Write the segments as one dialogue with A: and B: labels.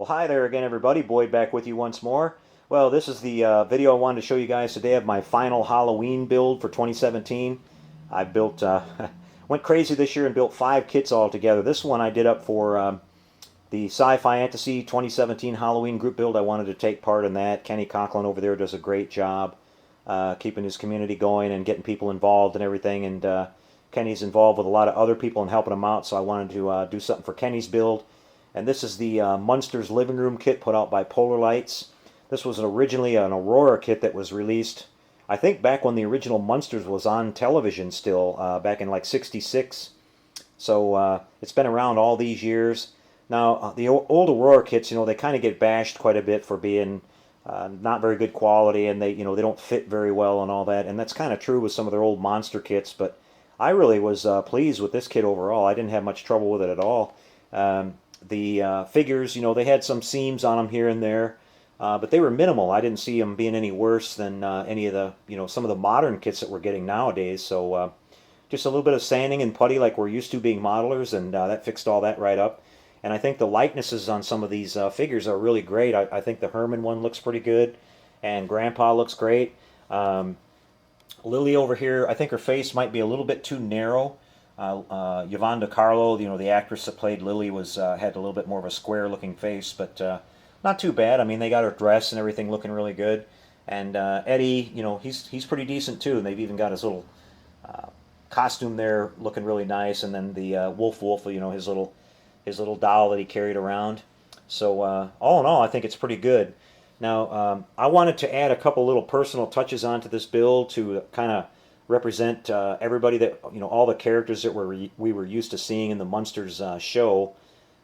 A: Well, hi there again, everybody. Boyd back with you once more. Well, this is the video I wanted to show you guys today of my final Halloween build for 2017. I built, went crazy this year and built 5 kits all together. This one I did up for the Sci-Fantasy 2017 Halloween group build. I wanted to take part in that. Kenny Conklin over there does a great job keeping his community going and getting people involved and everything. And Kenny's involved with a lot of other people and helping them out, so I wanted to do something for Kenny's build. And this is the Munsters living room kit put out by Polar Lights. This was originally an Aurora kit that was released, I think, back when the original Munsters was on television still, back in like '66. So it's been around all these years. Now, the old Aurora kits, they kind of get bashed quite a bit for being not very good quality, and they don't fit very well and all that. And that's kind of true with some of their old monster kits, but I really was pleased with this kit overall. I didn't have much trouble with it at all. The figures, they had some seams on them here and there, but they were minimal. I didn't see them being any worse than any of the, some of the modern kits that we're getting nowadays. So just a little bit of sanding and putty like we're used to being modelers, and that fixed all that right up. And I think the likenesses on some of these figures are really great. I think the Herman one looks pretty good, and Grandpa looks great. Lily over here, I think her face might be a little bit too narrow. Yvonne DiCarlo, the actress that played Lily, had a little bit more of a square-looking face, but not too bad. I mean, they got her dress and everything looking really good. And Eddie, he's pretty decent too. And they've even got his little costume there looking really nice. And then the Wolf, his little doll that he carried around. So all in all, I think it's pretty good. Now, I wanted to add a couple little personal touches onto this build to kind of represent everybody that, all the characters that we were used to seeing in the Munsters show.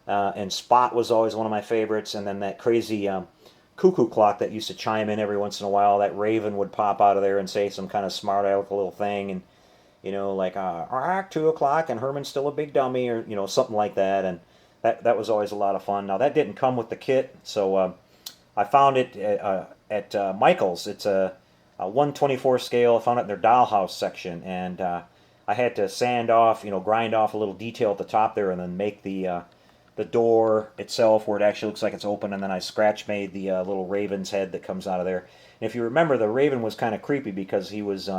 A: And Spot was always one of my favorites, and then that crazy cuckoo clock that used to chime in every once in a while. That Raven would pop out of there and say some kind of smart aleck little thing, and like 2 o'clock and Herman's still a big dummy, or something like that. And that was always a lot of fun. Now that didn't come with the kit, so I found it at Michael's. It's a 1/24 scale. I found it in their dollhouse section, and I had to sand off, grind off a little detail at the top there, and then make the door itself where it actually looks like it's open, and then I scratch made the little raven's head that comes out of there. And if you remember, the raven was kind of creepy because he was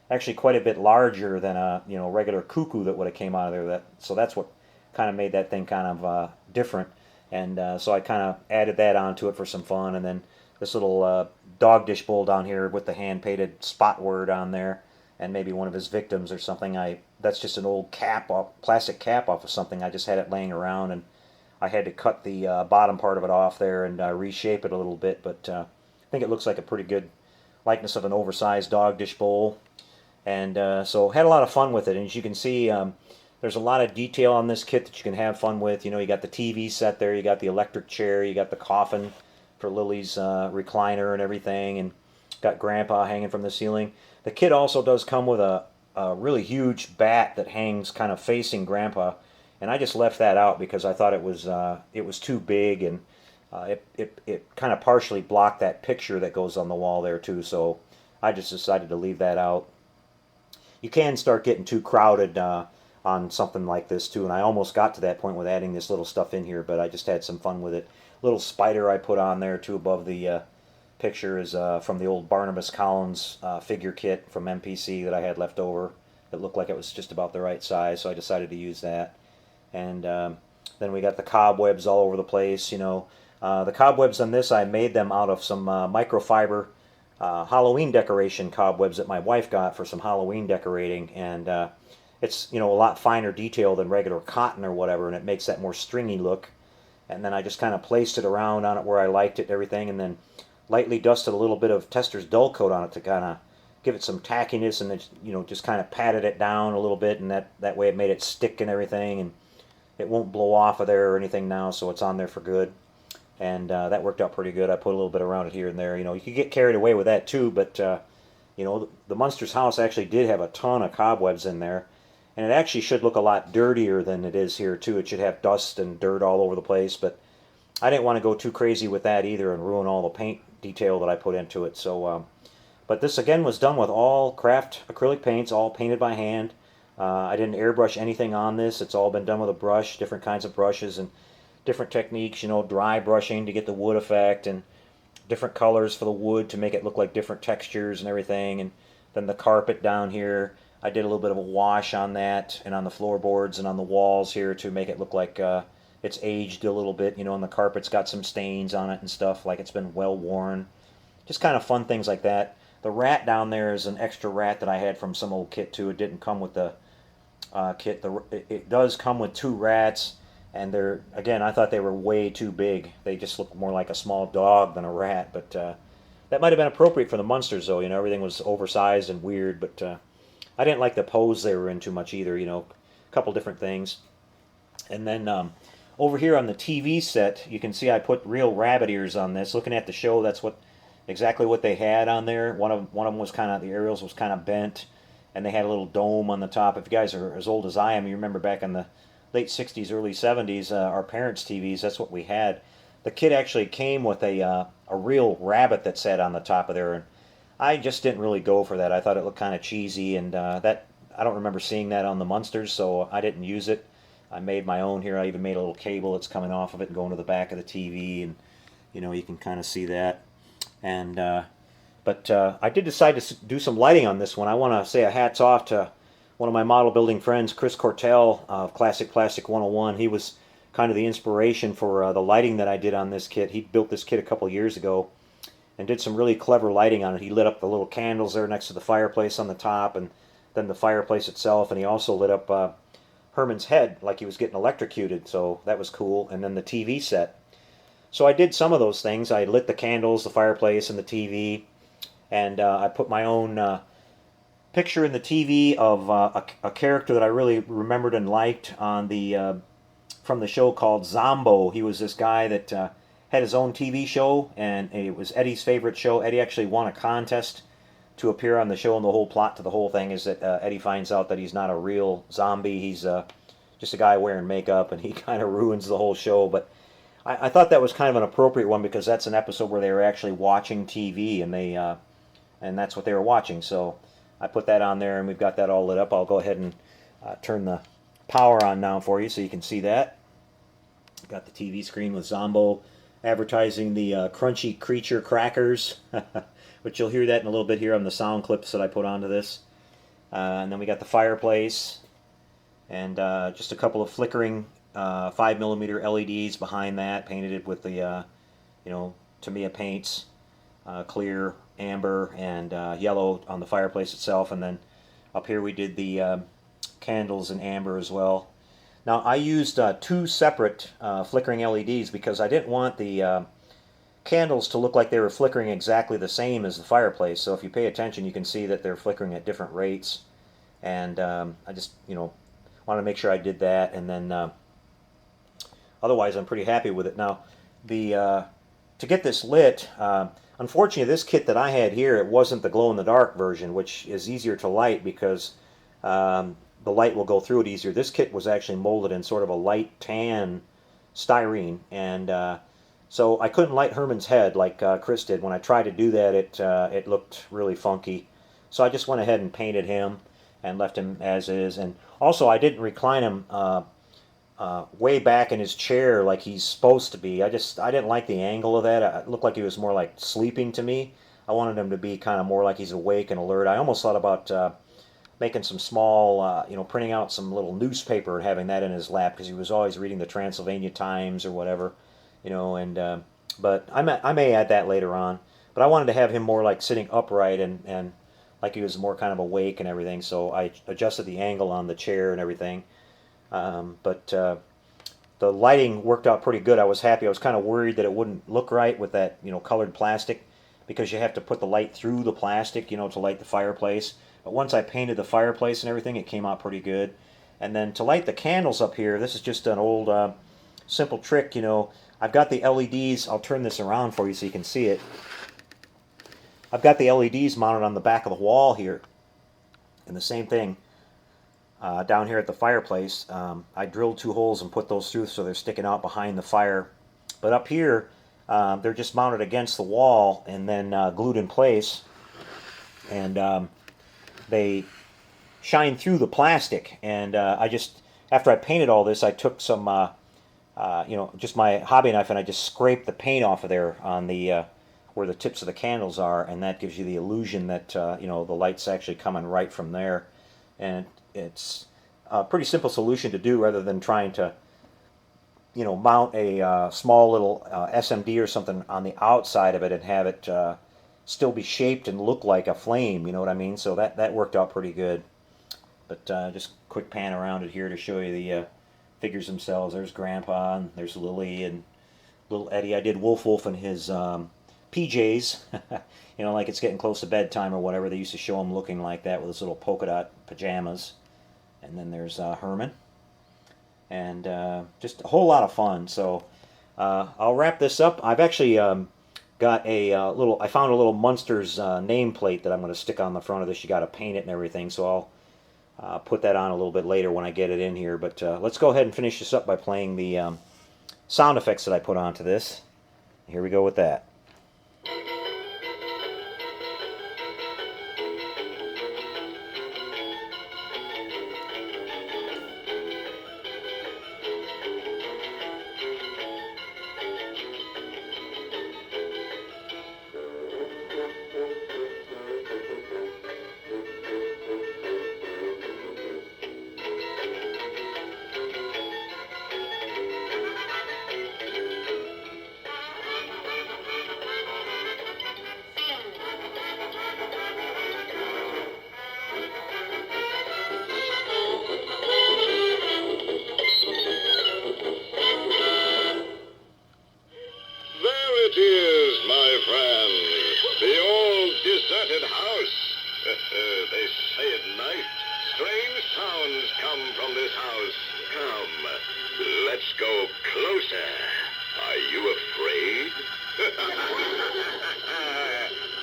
A: actually quite a bit larger than a regular cuckoo that would have came out of there. So that's what kind of made that thing kind of different, and so I kind of added that onto it for some fun, and then this little dog dish bowl down here with the hand-painted Spot word on there, and maybe one of his victims or something. That's just an old plastic cap off of something. I just had it laying around, and I had to cut the bottom part of it off there and reshape it a little bit, but I think it looks like a pretty good likeness of an oversized dog dish bowl. And so had a lot of fun with it, and as you can see, there's a lot of detail on this kit that you can have fun with. You got the TV set there, you got the electric chair, you got the coffin for Lily's recliner and everything, and got Grandpa hanging from the ceiling. The kit also does come with a really huge bat that hangs kind of facing Grandpa, and I just left that out because I thought it was too big, and it kind of partially blocked that picture that goes on the wall there too, so I just decided to leave that out. You can start getting too crowded on something like this too, and I almost got to that point with adding this little stuff in here, but I just had some fun with it. Little spider I put on there too above the picture is from the old Barnabas Collins figure kit from MPC that I had left over. It looked like it was just about the right size, so I decided to use that. And then we got the cobwebs all over the place. The cobwebs on this, I made them out of some microfiber Halloween decoration cobwebs that my wife got for some Halloween decorating, and it's a lot finer detail than regular cotton or whatever, and it makes that more stringy look. And then I just kind of placed it around on it where I liked it and everything, and then lightly dusted a little bit of Tester's Dull Coat on it to kind of give it some tackiness, and then, just kind of patted it down a little bit, and that way it made it stick and everything, and it won't blow off of there or anything now, so it's on there for good. And that worked out pretty good. I put a little bit around it here and there. You could get carried away with that too, but the Munsters house actually did have a ton of cobwebs in there, and it actually should look a lot dirtier than it is here too. It should have dust and dirt all over the place, but I didn't want to go too crazy with that either and ruin all the paint detail that I put into it. So, but this again was done with all craft acrylic paints, all painted by hand. I didn't airbrush anything on this. It's all been done with a brush, different kinds of brushes, and different techniques, you know, dry brushing to get the wood effect, and different colors for the wood to make it look like different textures and everything. And then the carpet down here, I did a little bit of a wash on that and on the floorboards and on the walls here to make it look like it's aged a little bit, you know, and the carpet's got some stains on it and stuff, like it's been well worn. Just kind of fun things like that. The rat down there is an extra rat that I had from some old kit too. It didn't come with the kit. It does come with 2 rats, and they're, again, I thought they were way too big. They just look more like a small dog than a rat, but that might have been appropriate for the Munsters though. You know, everything was oversized and weird, but I didn't like the pose they were in too much either. You know, a couple different things. And then over here on the TV set, you can see I put real rabbit ears on this. Looking at the show, that's exactly what they had on there. One of them was kind of, the aerials was kind of bent, and they had a little dome on the top. If you guys are as old as I am, you remember back in the late 60s, early 70s, our parents' TVs, that's what we had. The kit actually came with a real rabbit that sat on the top of there, and I just didn't really go for that. I thought it looked kind of cheesy, and that, I don't remember seeing that on the Munsters, so I didn't use it. I made my own here. I even made a little cable that's coming off of it and going to the back of the TV, and you know, you can kind of see that. And but I did decide to do some lighting on this one. I want to say a hats off to one of my model building friends, Chris Cortell of Classic Plastic 101. He was kind of the inspiration for the lighting that I did on this kit. He built this kit a couple years ago and did some really clever lighting on it. He lit up the little candles there next to the fireplace on the top, and then the fireplace itself, and he also lit up Herman's head like he was getting electrocuted, so that was cool. And then the TV set. So I did some of those things. I lit the candles, the fireplace, and the TV, and I put my own picture in the TV of a character that I really remembered and liked on the from the show called Zombo. He was this guy that had his own TV show, and it was Eddie's favorite show. Eddie actually won a contest to appear on the show, and the whole plot to the whole thing is that Eddie finds out that he's not a real zombie. He's just a guy wearing makeup, and he kind of ruins the whole show. But I thought that was kind of an appropriate one because that's an episode where they were actually watching TV, and they and that's what they were watching. So I put that on there, and we've got that all lit up. I'll go ahead and turn the power on now for you so you can see that. Got the TV screen with Zombo advertising the Crunchy Creature crackers, which you'll hear that in a little bit here on the sound clips that I put onto this. And then we got the fireplace, and just a couple of flickering 5mm LEDs behind that, painted it with the you know, Tamiya paints, clear, amber, and yellow on the fireplace itself. And then up here we did the candles in amber as well. Now I used 2 separate flickering LEDs because I didn't want the candles to look like they were flickering exactly the same as the fireplace. So if you pay attention, you can see that they're flickering at different rates. And I just, you know, want to make sure I did that. And then otherwise, I'm pretty happy with it. Now, to get this lit, unfortunately, this kit that I had here, it wasn't the glow-in-the-dark version, which is easier to light because the light will go through it easier. This kit was actually molded in sort of a light tan styrene, and so I couldn't light Herman's head like Chris did. When I tried to do that, it looked really funky. So I just went ahead and painted him and left him as is. And also, I didn't recline him way back in his chair like he's supposed to be. I didn't like the angle of that. It looked like he was more like sleeping to me. I wanted him to be kind of more like he's awake and alert. I almost thought about making some small, you know, printing out some little newspaper and having that in his lap because he was always reading the Transylvania Times or whatever, you know. And but I may add that later on. But I wanted to have him more like sitting upright and like he was more kind of awake and everything. So I adjusted the angle on the chair and everything. But the lighting worked out pretty good. I was happy. I was kind of worried that it wouldn't look right with that, you know, colored plastic, because you have to put the light through the plastic, you know, to light the fireplace. But once I painted the fireplace and everything, it came out pretty good. And then to light the candles up here, this is just an old simple trick, you know. I've got the LEDs. I'll turn this around for you so you can see it. I've got the LEDs mounted on the back of the wall here. And the same thing down here at the fireplace. I drilled 2 holes and put those through so they're sticking out behind the fire. But up here, they're just mounted against the wall and then glued in place. And they shine through the plastic. And I just, after I painted all this, I took some you know, just my hobby knife, and I just scrape the paint off of there on the where the tips of the candles are, and that gives you the illusion that you know, the light's actually coming right from there. And it's a pretty simple solution to do, rather than trying to, you know, mount a small little SMD or something on the outside of it and have it still be shaped and look like a flame. You know what I mean? So that worked out pretty good. But just quick pan around it here to show you the figures themselves. There's Grandpa, and there's Lily and little Eddie. I did Wolf in his PJs. You know, like it's getting close to bedtime or whatever. They used to show him looking like that with his little polka dot pajamas. And then there's Herman. And just a whole lot of fun. So I'll wrap this up. I've actually got a I found a little Munsters nameplate that I'm going to stick on the front of this. You got to paint it and everything. So I'll put that on a little bit later when I get it in here. But let's go ahead and finish this up by playing the sound effects that I put onto this. Here we go with that.
B: Deserted house. They say at night, strange sounds come from this house. Come, let's go closer. Are you afraid?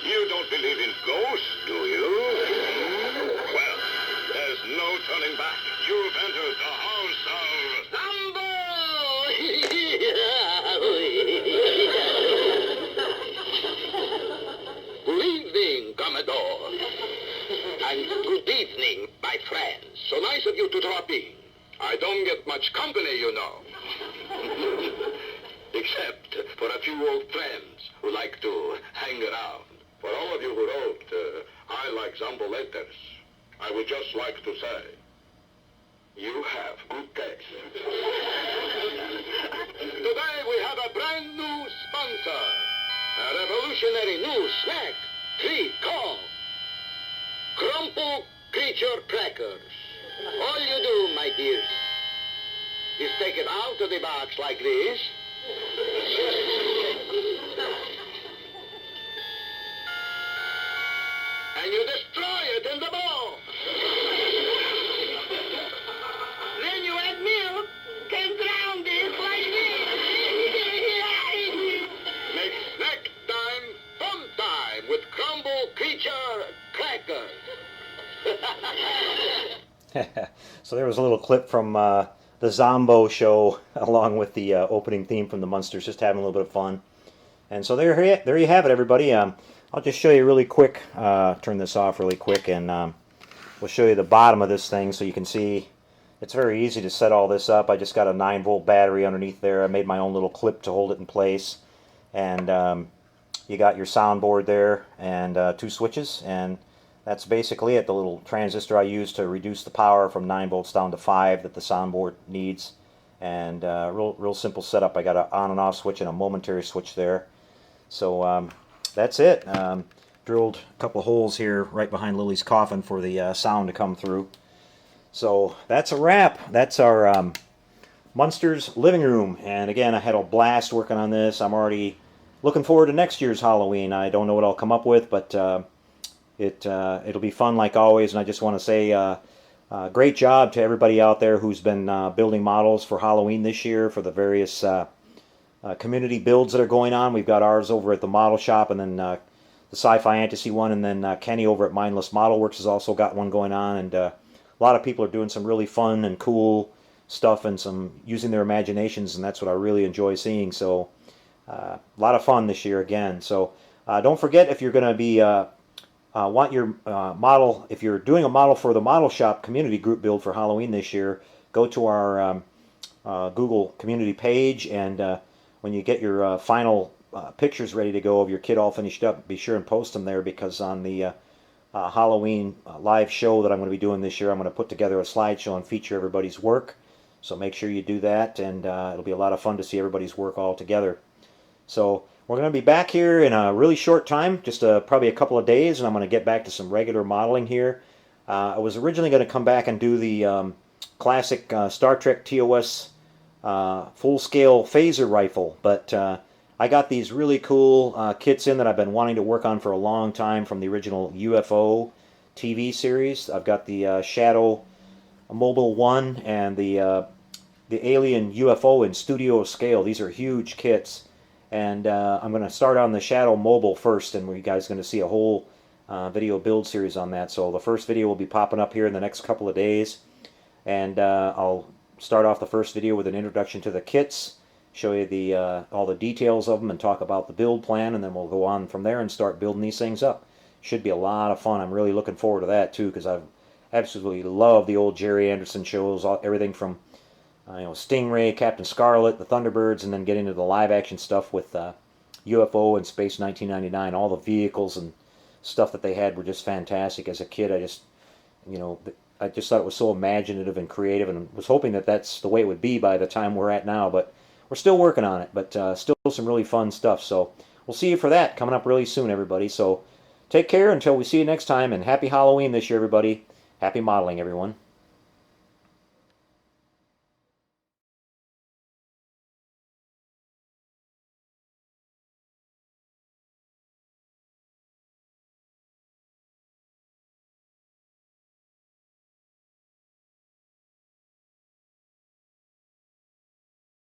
B: You don't believe in ghosts, do you? Well, there's no turning back. You've entered the house of... Sambo! Good evening, Commodore. And good evening, my friends. So nice of you to drop in. I don't get much company, you know. Except for a few old friends who like to hang around. For all of you who wrote, I like Zambo letters, I would just like to say, you have good taste. Today we have a brand new sponsor. A revolutionary new snack, treat called Crumple Creature Crackers. All you do, my dears, is take it out of the box like this. And you destroy it in the bowl. Then you add milk and drown this like this. Make snack time fun time with Crumble Creature Crackers.
A: So there was a little clip from the Zombo show along with the opening theme from the Munsters, just having a little bit of fun. And so there you have it, everybody. I'll just show you really quick, turn this off really quick, and we'll show you the bottom of this thing so you can see. It's very easy to set all this up. I just got a 9-volt battery underneath there. I made my own little clip to hold it in place. And you got your soundboard there and 2 switches, and that's basically it. The little transistor I use to reduce the power from 9 volts down to 5 that the soundboard needs. And real simple setup. I got an on and off switch and a momentary switch there. So that's it. Drilled a couple holes here right behind Lily's coffin for the sound to come through. So that's a wrap. That's our Munsters living room. And again, I had a blast working on this. I'm already looking forward to next year's Halloween. I don't know what I'll come up with, but it'll be fun like always. And I just want to say great job to everybody out there who's been building models for Halloween this year for the various community builds that are going on. We've got ours over at the model shop, and then the Scifiantasy one, and then Kenny over at Mindless Model Works has also got one going on. And a lot of people are doing some really fun and cool stuff and some using their imaginations, and that's what I really enjoy seeing. So a lot of fun this year again. So don't forget, if you're going to be want your model, if you're doing a model for the model shop community group build for Halloween this year, go to our Google community page, and when you get your final pictures ready to go of your kit all finished up, be sure and post them there, because on the Halloween live show that I'm going to be doing this year, I'm going to put together a slideshow and feature everybody's work. So make sure you do that, and it'll be a lot of fun to see everybody's work all together. So we're going to be back here in a really short time, just probably a couple of days, and I'm going to get back to some regular modeling here. I was originally going to come back and do the classic Star Trek TOS full-scale phaser rifle, but I got these really cool kits in that I've been wanting to work on for a long time from the original UFO TV series. I've got the Shadow Mobile 1 and the Alien UFO in studio scale. These are huge kits, and I'm going to start on the Shadow Mobile first, and you guys are going to see a whole video build series on that. So the first video will be popping up here in the next couple of days, and I'll start off the first video with an introduction to the kits, show you the all the details of them, and talk about the build plan, and then we'll go on from there and start building these things up. Should be a lot of fun. I'm really looking forward to that too, because I've absolutely love the old Jerry Anderson shows, everything from Stingray, Captain Scarlet, the Thunderbirds, and then getting into the live action stuff with UFO and Space 1999. All the vehicles and stuff that they had were just fantastic. As a kid, I just thought it was so imaginative and creative, and was hoping that that's the way it would be by the time we're at now. But we're still working on it. But still some really fun stuff. So we'll see you for that coming up really soon, everybody. So take care until we see you next time, and happy Halloween this year, everybody. Happy modeling, everyone.